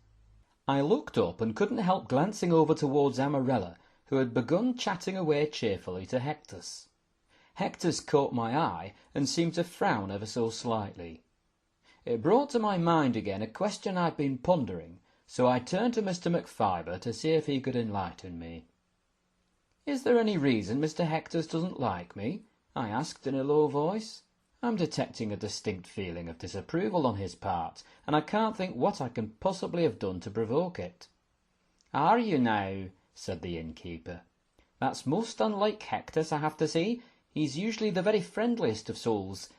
I looked up and couldn't help glancing over towards Amarella, who had begun chatting away cheerfully to Hectus. Hectus caught my eye and seemed to frown ever so slightly. It brought to my mind again a question I'd been pondering, so I turned to Mr. McFiber to see if he could enlighten me. "Is there any reason Mr. Hectus doesn't like me?" I asked in a low voice. "I'm detecting a distinct feeling of disapproval on his part, and I can't think what I can possibly have done to provoke it." "Are you now?" said the innkeeper. "That's most unlike Hectus, I have to say. He's usually the very friendliest of souls,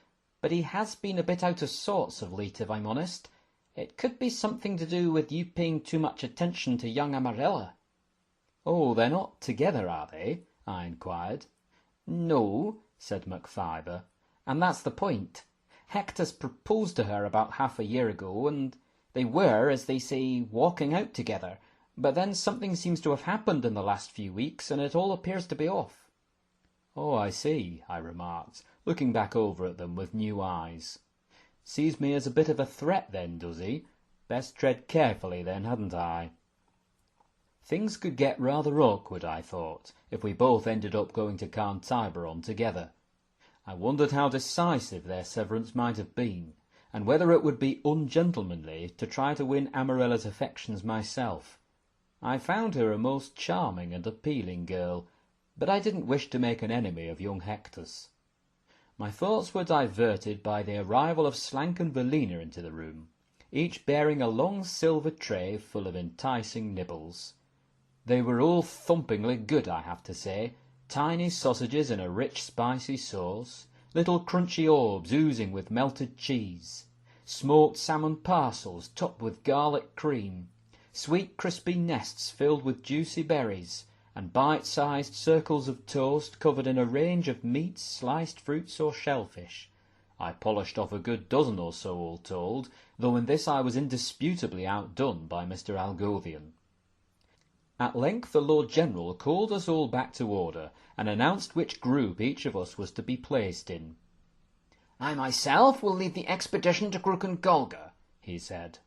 but he has been a bit out of sorts of late, if I'm honest. It could be something to do with you paying too much attention to young Amarella." "Oh, they're not together, are they?" I inquired. "No," said McFiber, "and that's the point. Hectus proposed to her about half a year ago, and they were, as they say, walking out together, but then something seems to have happened in the last few weeks, and it all appears to be off." "Oh, I see," I remarked, looking back over at them with new eyes. "Sees me as a bit of a threat, then, does he? Best tread carefully, then, hadn't I?" Things could get rather awkward, I thought, if we both ended up going to Carn Tiberon together. I wondered how decisive their severance might have been, and whether it would be ungentlemanly to try to win Amarella's affections myself. I found her a most charming and appealing girl, but I didn't wish to make an enemy of young Hectus. My thoughts were diverted by the arrival of Slank and Velina into the room, each bearing a long silver tray full of enticing nibbles. They were all thumpingly good, I have to say, tiny sausages in a rich spicy sauce, little crunchy orbs oozing with melted cheese, smoked salmon parcels topped with garlic cream, sweet crispy nests filled with juicy berries, and bite-sized circles of toast covered in a range of meats, sliced fruits, or shellfish. I polished off a good dozen or so, all told, though in this I was indisputably outdone by Mr. Algothian. At length the Lord General called us all back to order, and announced which group each of us was to be placed in. "I myself will lead the expedition to Gruken Golga," he said.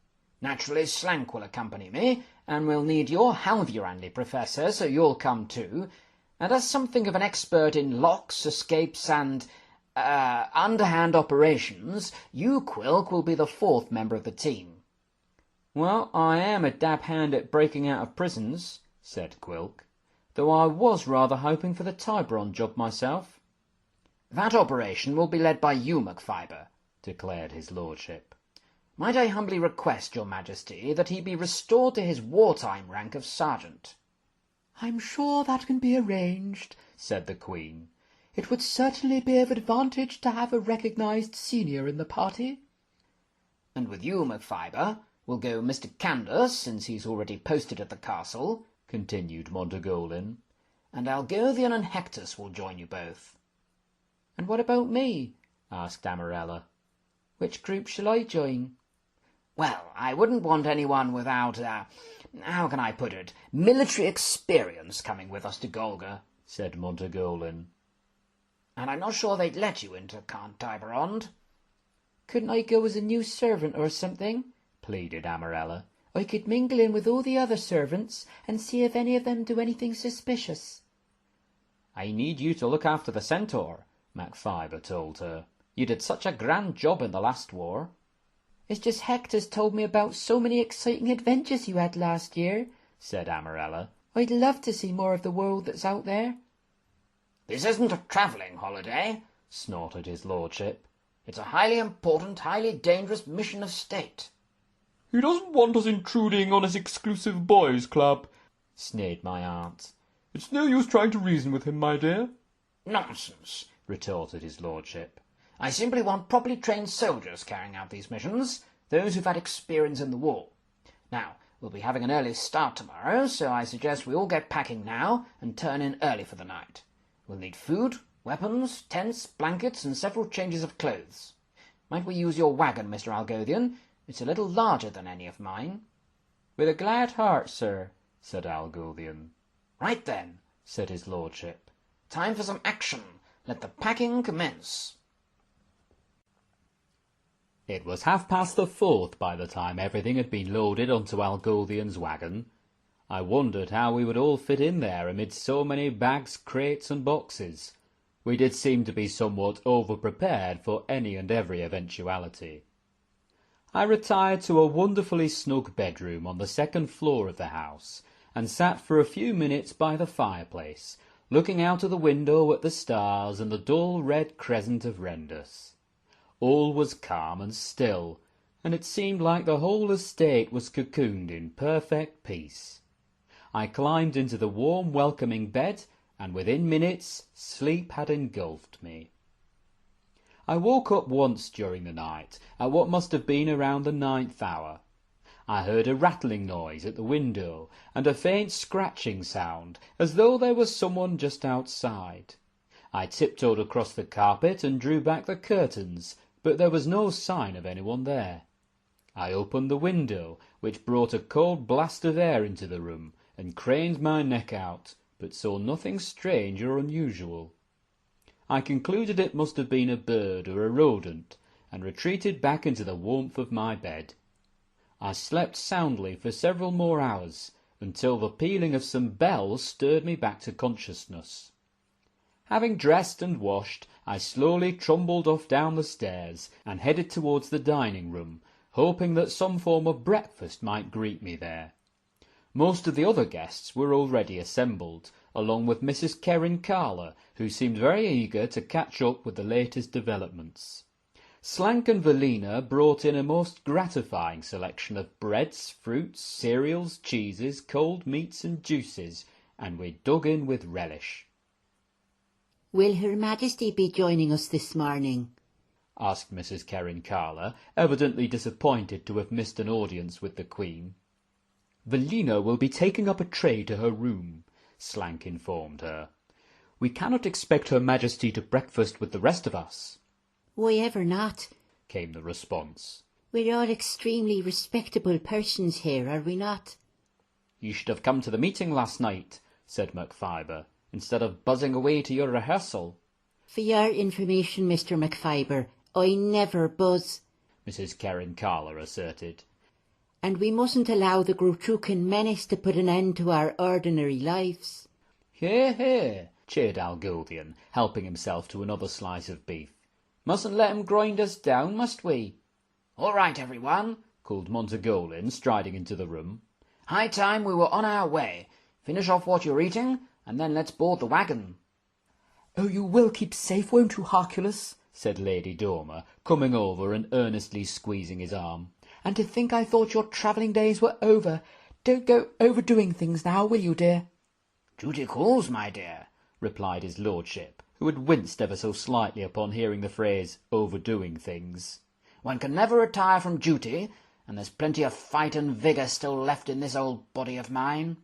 "Naturally Slank will accompany me, and we'll need your Halvurandi, Professor, so you'll come too. And as something of an expert in locks, escapes, and underhand operations, you, Quilk, will be the fourth member of the team." "Well, I am a dab hand at breaking out of prisons," said Quilk, "though I was rather hoping for the Tiberon job myself." "That operation will be led by you, McFiber," declared his lordship. "Might I humbly request, your Majesty, that he be restored to his wartime rank of sergeant?" "I'm sure that can be arranged," said the Queen. "It would certainly be of advantage to have a recognised senior in the party." "And with you, McFiber, will go Mr. Candace, since he's already posted at the castle," continued Montagolin, "and Algothian and Hectus will join you both." "And what about me?" asked Amarella. "Which group shall I join?" "Well, I wouldn't want anyone without, how can I put it, military experience coming with us to Golga," said Montagolin. "And I'm not sure they'd let you into Carn Tiberond." "Couldn't I go as a new servant or something?" pleaded Amarella. "I could mingle in with all the other servants and see if any of them do anything suspicious." "I need you to look after the centaur," MacFiber told her. "You did such a grand job in the last war." "It's just Hector's told me about so many exciting adventures you had last year," said Amarella. "I'd love to see more of the world that's out there." "This isn't a travelling holiday," snorted his lordship. "It's a highly important, highly dangerous mission of state." "He doesn't want us intruding on his exclusive boys' club," sneered my aunt. "It's no use trying to reason with him, my dear." "Nonsense," retorted his lordship. "I simply want properly trained soldiers carrying out these missions, those who've had experience in the war. Now, we'll be having an early start tomorrow, so I suggest we all get packing now and turn in early for the night. We'll need food, weapons, tents, blankets, and several changes of clothes. Might we use your wagon, Mr. Algothian? It's a little larger than any of mine. With a glad heart, sir, said Algothian. Right then, said his lordship. Time for some action. Let the packing commence. It was 4:30 by the time everything had been loaded onto Algothian's wagon. I wondered how we would all fit in there amid so many bags, crates, and boxes. We did seem to be somewhat over-prepared for any and every eventuality. I retired to a wonderfully snug bedroom on the second floor of the house, and sat for a few minutes by the fireplace, looking out of the window at the stars and the dull red crescent of Rendus. All was calm and still, and it seemed like the whole estate was cocooned in perfect peace. I climbed into the warm, welcoming bed, and within minutes sleep had engulfed me. I woke up once during the night, at what must have been around the 9th hour. I heard a rattling noise at the window, and a faint scratching sound, as though there was someone just outside. I tiptoed across the carpet and drew back the curtains, but there was no sign of anyone there. I opened the window, which brought a cold blast of air into the room, and craned my neck out, but saw nothing strange or unusual. I concluded it must have been a bird or a rodent, and retreated back into the warmth of my bed. I slept soundly for several more hours, until the pealing of some bells stirred me back to consciousness. Having dressed and washed, I slowly trundled off down the stairs, and headed towards the dining-room, hoping that some form of breakfast might greet me there. Most of the other guests were already assembled, along with Mrs. Carrin-Carla, who seemed very eager to catch up with the latest developments. Slank and Velina brought in a most gratifying selection of breads, fruits, cereals, cheeses, cold meats and juices, and we dug in with relish. "Will Her Majesty be joining us this morning?" asked Mrs. Carrin-Carla, evidently disappointed to have missed an audience with the Queen. "Velina will be taking up a tray to her room," Slank informed her. "We cannot expect Her Majesty to breakfast with the rest of us." "Why ever not?" came the response. "We're all extremely respectable persons here, are we not?" "You should have come to the meeting last night," said McFiber, "instead of buzzing away to your rehearsal." "For your information, Mr. McFiber, I never buzz," Mrs. Carrin-Carla asserted. "and we mustn't allow the Grotrucan menace to put an end to our ordinary lives." "Hear, hear," cheered Algothian, helping himself to another slice of beef. "Mustn't let him grind us down, must we?" All right, everyone, called Montagolin, striding into the room. High time we were on our way. Finish off what you're eating, and then let's board the wagon. "Oh, you will keep safe, won't you, Hercules?" said Lady Dormer, coming over and earnestly squeezing his arm. "And to think I thought your travelling days were over. Don't go overdoing things now, will you, dear?" Duty calls, my dear, replied his lordship, who had winced ever so slightly upon hearing the phrase overdoing things. One can never retire from duty, and there's plenty of fight and vigour still left in this old body of mine.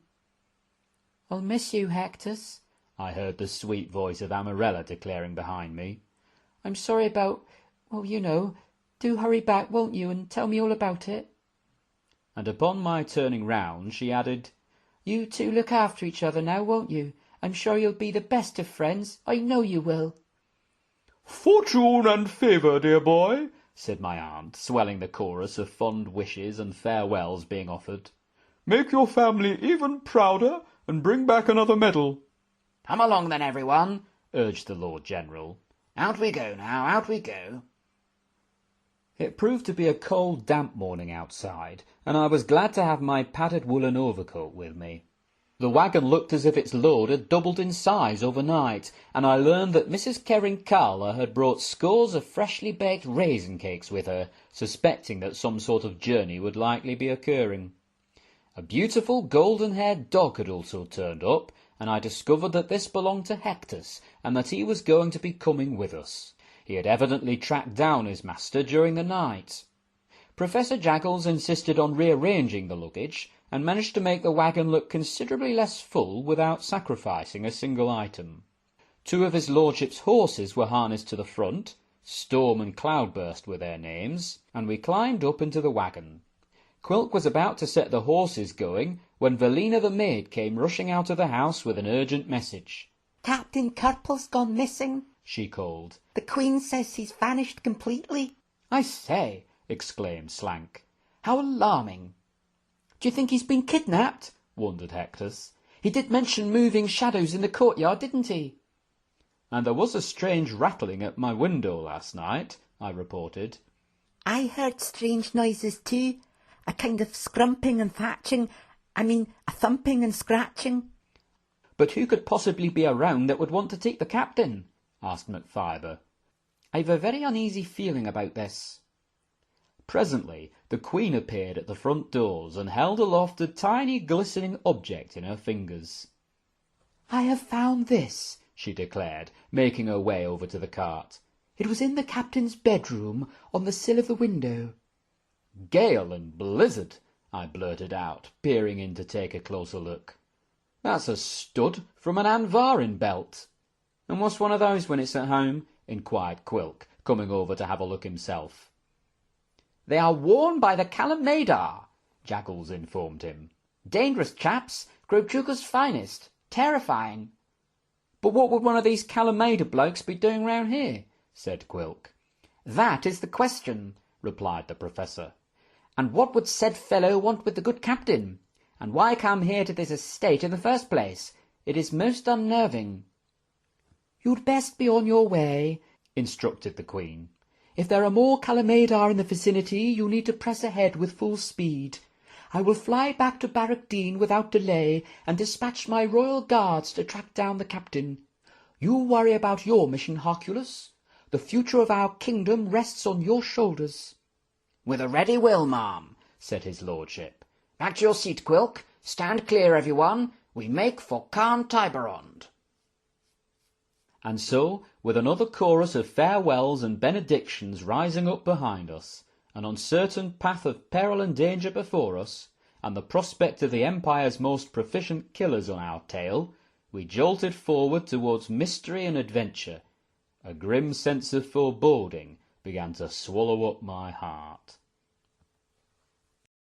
"I'll miss you, Hectus," I heard the sweet voice of Amarella declaring behind me. "I'm sorry about, well, you know. Do hurry back, won't you, and tell me all about it?" And upon my turning round, she added, "You two look after each other now, won't you? I'm sure you'll be the best of friends. I know you will." "Fortune and favour, dear boy," said my aunt, swelling the chorus of fond wishes and farewells being offered. "Make your family even prouder, and bring back another medal." Come along then, everyone, urged the Lord General. Out we go now, out we go. It proved to be a cold, damp morning outside, and I was glad to have my padded woolen overcoat with me. The wagon looked as if its load had doubled in size overnight, and I learned that Mrs. Carrin-Carla had brought scores of freshly baked raisin cakes with her, suspecting that some sort of journey would likely be occurring. A beautiful golden-haired dog had also turned up, and I discovered that this belonged to Hectus, and that he was going to be coming with us. He had evidently tracked down his master during the night. Professor Jaggles insisted on rearranging the luggage, and managed to make the wagon look considerably less full without sacrificing a single item. 2 of his lordship's horses were harnessed to the front, Storm and Cloudburst were their names, and we climbed up into the wagon. Quilk was about to set the horses going when Velina the maid came rushing out of the house with an urgent message. Captain Kirple's gone missing, she called. The Queen says he's vanished completely. I say, exclaimed Slank. How alarming. Do you think he's been kidnapped? Wondered Hectus. He did mention moving shadows in the courtyard, didn't he? And there was a strange rattling at my window last night, I reported. I heard strange noises too, a kind of scrumping and a thumping and scratching. But who could possibly be around that would want to take the captain? Asked McFiber. I've a very uneasy feeling about this. Presently the Queen appeared at the front doors and held aloft a tiny glistening object in her fingers. I have found this, she declared, making her way over to the cart. It was in the captain's bedroom, on the sill of the window. Gale and blizzard, I blurted out, peering in to take a closer look. That's a stud from an Anvarin belt. And what's one of those when it's at home? Inquired Quilk, coming over to have a look himself. They are worn by the Calamadar, Jackals informed him. Dangerous chaps, Grotruka's finest, terrifying. But what would one of these Calamadar blokes be doing round here? Said Quilk. That is the question, replied the Professor. And what would said fellow want with the good captain? And why come here to this estate in the first place? It is most unnerving. You'd best be on your way, instructed the Queen. If there are more Calamadar in the vicinity, you need to press ahead with full speed. I will fly back to Barrack Dean without delay and dispatch my royal guards to track down the captain. You worry about your mission, Hercules. The future of our kingdom rests on your shoulders. With a ready will, ma'am, said his lordship. Back to your seat, Quilk. Stand clear, everyone. We make for Carn Tiberond. And so, with another chorus of farewells and benedictions rising up behind us, an uncertain path of peril and danger before us, and the prospect of the Empire's most proficient killers on our tail, we jolted forward towards mystery and adventure. A grim sense of foreboding began to swallow up my heart.